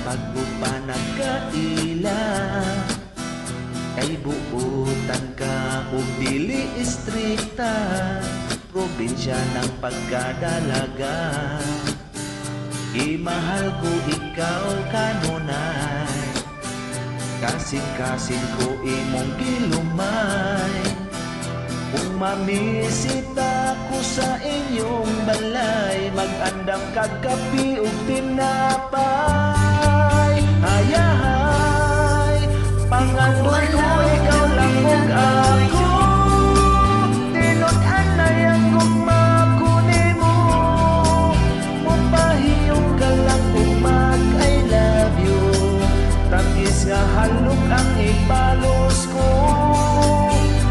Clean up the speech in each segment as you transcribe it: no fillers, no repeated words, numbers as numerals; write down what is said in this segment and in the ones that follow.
Pagbupa nagkaila kay buutan ka ug dili istrikta, probinsya ng pagkadalaga. Imahal ko ikaw kanunay, kasing-kasing ko imong gilumay. Kung mamisita ko sa inyong balay, mag-andam kag kape ug tinapay. Hayahay, pangandoy ko ikaw lang ug ako. Tinud-an na yang gugma ko nimo, mupahiyong ka lang ug mag-I love you. Tangis nga halok ang ipalos ko,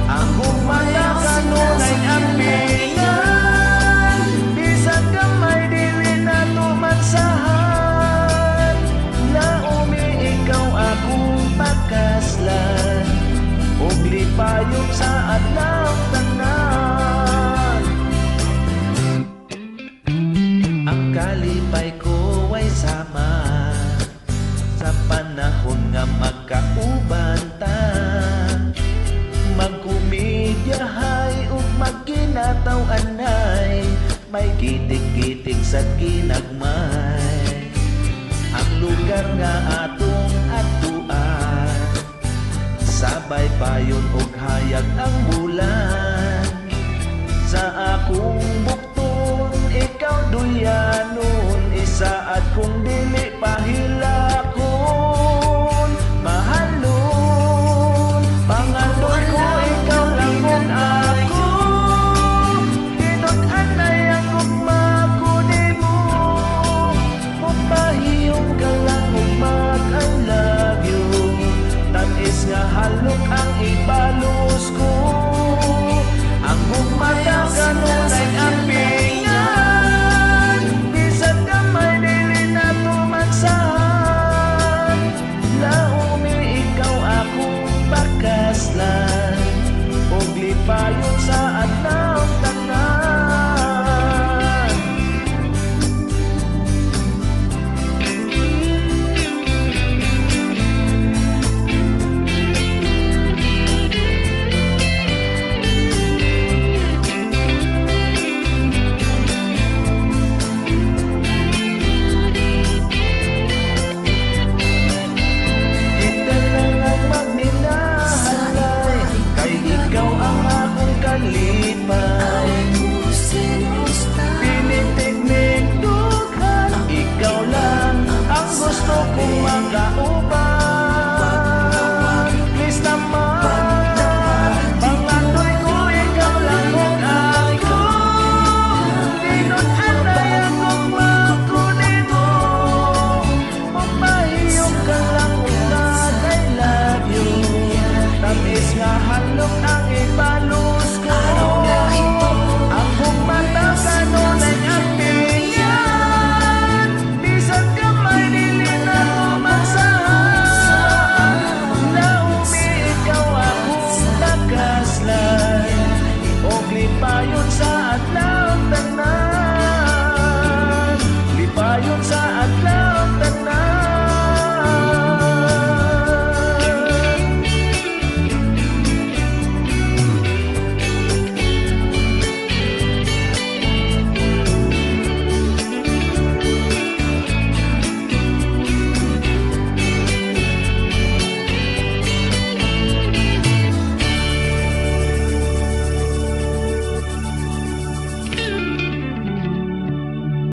ang gugmaya kanunay ambinan. Bisan gamay dili na tumansahan, naumi ikaw akong pakaslan, ug lipayog sa adlaw tanan. Ang kalipay ko ay sama sa panahon nga magkauban ta, magkumidyahay ug magkinataw-anay, may gitig-gitig sa ginagmay. Ang lugar nga atong atuan, sabay payon ug hayag ang bulan. Sa akong